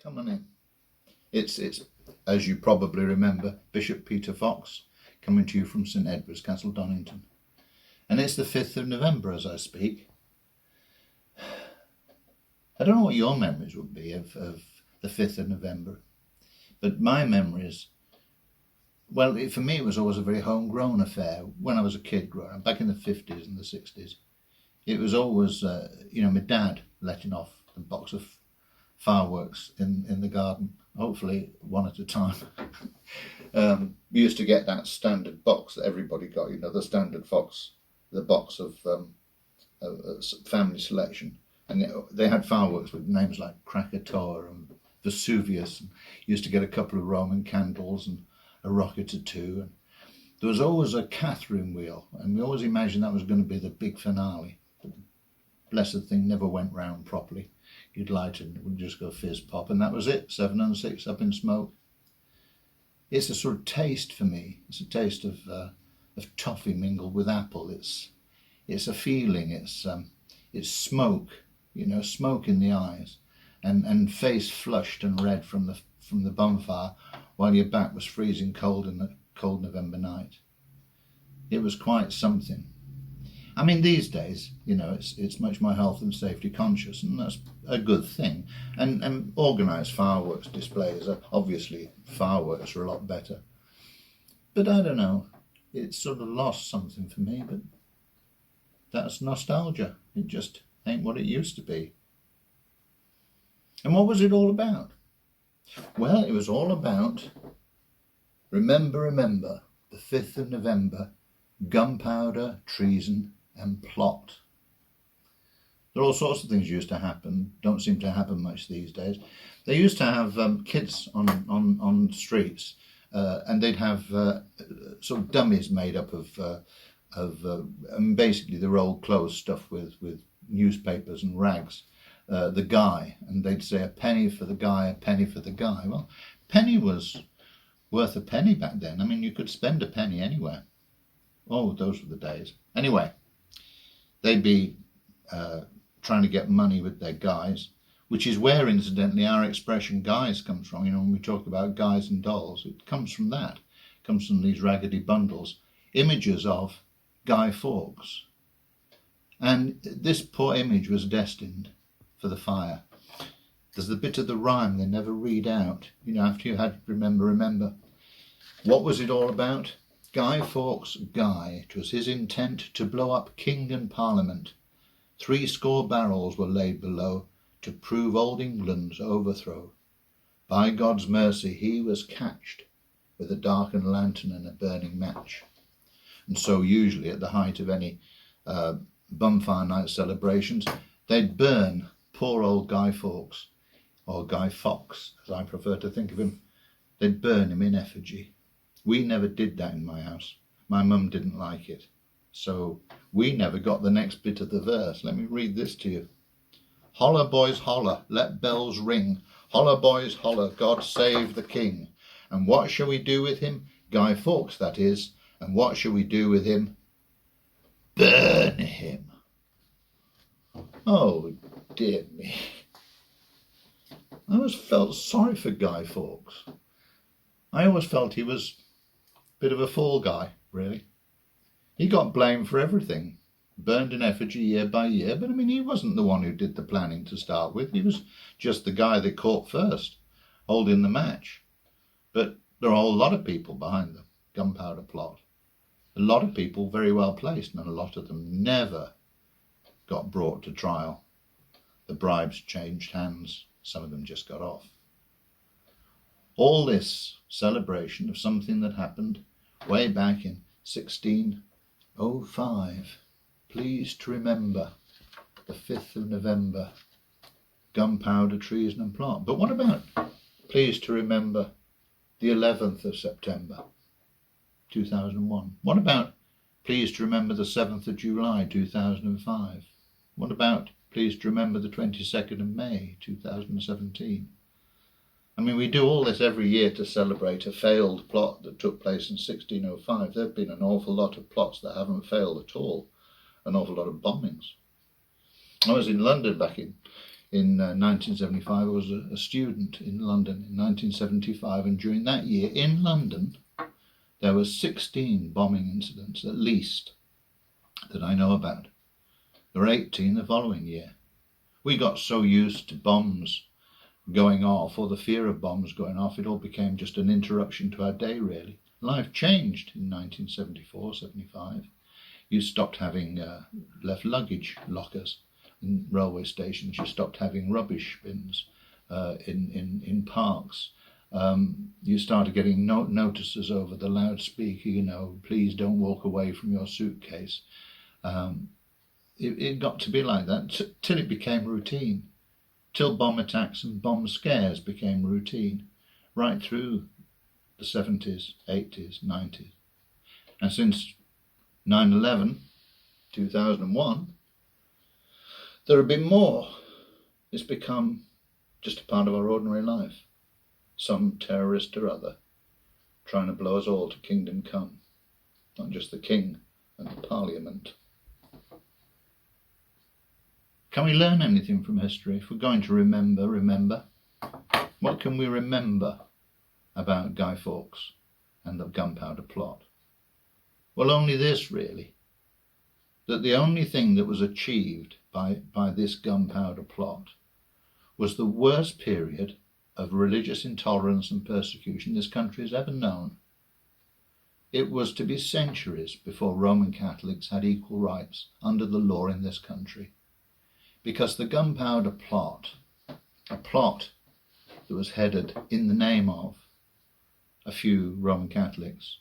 Come on in. It's as you probably remember, Bishop Peter Fox coming to you from St Edward's, Castle Donington. And it's the 5th of November as I speak. I don't know what your memories would be of the 5th of November, but my memories, well, for me it was always a very homegrown affair. When I was a kid growing up, back in the 50s and the 60s, it was always, my dad letting off a box of fireworks in the garden, hopefully one at a time. We used to get that standard box that everybody got, the standard box, the box of family selection. And they had fireworks with names like Krakatoa and Vesuvius. And used to get a couple of Roman candles and a rocket or two. And there was always a Catherine wheel, and we always imagined that was going to be the big finale. But the blessed thing never went round properly. You'd light it and it would just go fizz pop, and that was it. 7 and 6 up in smoke. It's a sort of taste for me. It's a taste of toffee mingled with apple. It's a feeling. It's smoke. Smoke in the eyes, and face flushed and red from the bonfire, while your back was freezing cold in the cold November night. It was quite something. I mean, these days, it's much more health and safety conscious, and that's a good thing. And organised fireworks displays obviously fireworks are a lot better. But I don't know, it's sort of lost something for me. But that's nostalgia. It just ain't what it used to be. And what was it all about? Well, it was all about remember, the 5th of November, gunpowder, treason and plot. There are all sorts of things used to happen, don't seem to happen much these days. They used to have kids on streets, and they'd have sort of dummies made up of basically they're old clothes stuffed with newspapers and rags, the guy, and they'd say a penny for the guy, a penny for the guy. Well, penny was worth a penny back then. I mean, you could spend a penny anywhere. Oh, those were the days. Anyway, they'd be trying to get money with their guys, which is where, incidentally, our expression guys comes from. When we talk about guys and dolls, it comes from that. It comes from these raggedy bundles, images of Guy Fawkes. And this poor image was destined for the fire. There's the bit of the rhyme they never read out, after you had remember. What was it all about? Guy Fawkes, Guy, 'twas his intent to blow up king and parliament. 70 barrels were laid below to prove old England's overthrow. By God's mercy he was catched with a darkened lantern and a burning match. And so usually at the height of any bonfire night celebrations, they'd burn poor old Guy Fawkes, or Guy Fox, as I prefer to think of him. They'd burn him in effigy. We never did that in my house. My mum didn't like it. So we never got the next bit of the verse. Let me read this to you. Holler, boys, holler, let bells ring. Holler, boys, holler, God save the king. And what shall we do with him? Guy Fawkes, that is. And what shall we do with him? Burn him. Oh, dear me. I always felt sorry for Guy Fawkes. I always felt he was a bit of a fall guy, really. He got blamed for everything, burned in effigy year by year, but I mean, he wasn't the one who did the planning to start with. He was just the guy they caught first, holding the match. But there are a whole lot of people behind the gunpowder plot. A lot of people very well placed, and a lot of them never got brought to trial. The bribes changed hands. Some of them just got off. All this celebration of something that happened way back in 1605. Pleased to remember the 5th of November, gunpowder, treason and plot. But what about pleased to remember the 11th of September 2001? What about pleased to remember the 7th of July 2005? What about pleased to remember the 22nd of May 2017? I mean, we do all this every year to celebrate a failed plot that took place in 1605. There have been an awful lot of plots that haven't failed at all, an awful lot of bombings. I was in London back in in 1975. I was a student in London in 1975, and during that year in London there were 16 bombing incidents at least that I know about. There were 18 the following year. We got so used to bombs going off, or the fear of bombs going off, it all became just an interruption to our day, really. Life changed in 1974, 75. You stopped having left luggage lockers in railway stations. You stopped having rubbish bins in parks. You started getting notices over the loudspeaker, you know, please don't walk away from your suitcase. It got to be like that till it became routine, till bomb attacks and bomb scares became routine, right through the 70s, 80s, 90s. And since 9/11, 2001, there have been more. It's become just a part of our ordinary life. Some terrorist or other trying to blow us all to kingdom come, not just the king and the parliament. Can we learn anything from history? If we're going to remember, what can we remember about Guy Fawkes and the Gunpowder Plot? Well, only this, really, that the only thing that was achieved by this Gunpowder Plot was the worst period of religious intolerance and persecution this country has ever known. It was to be centuries before Roman Catholics had equal rights under the law in this country. Because the Gunpowder Plot, a plot that was headed in the name of a few Roman Catholics,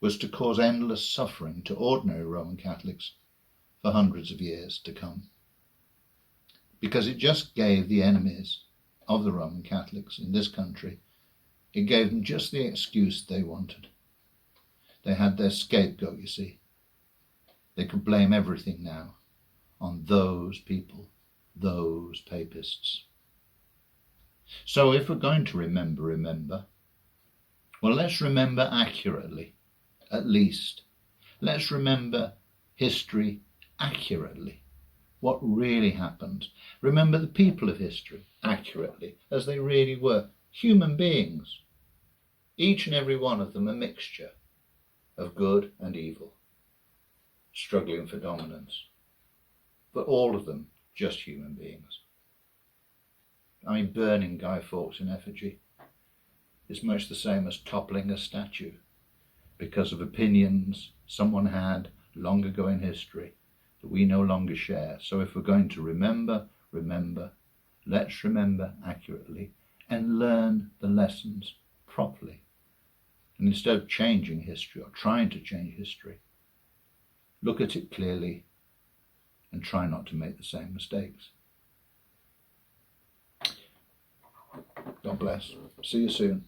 was to cause endless suffering to ordinary Roman Catholics for hundreds of years to come. Because it just gave the enemies of the Roman Catholics in this country, it gave them just the excuse they wanted. They had their scapegoat, you see. They could blame everything now on those people, those papists. So if we're going to remember, well, let's remember accurately, at least. Let's remember history accurately, what really happened. Remember the people of history accurately, as they really were, human beings, each and every one of them a mixture of good and evil, struggling for dominance, but all of them just human beings. I mean, burning Guy Fawkes in effigy is much the same as toppling a statue because of opinions someone had long ago in history that we no longer share. So if we're going to remember, let's remember accurately and learn the lessons properly. And instead of changing history or trying to change history, look at it clearly and try not to make the same mistakes. God bless. See you soon.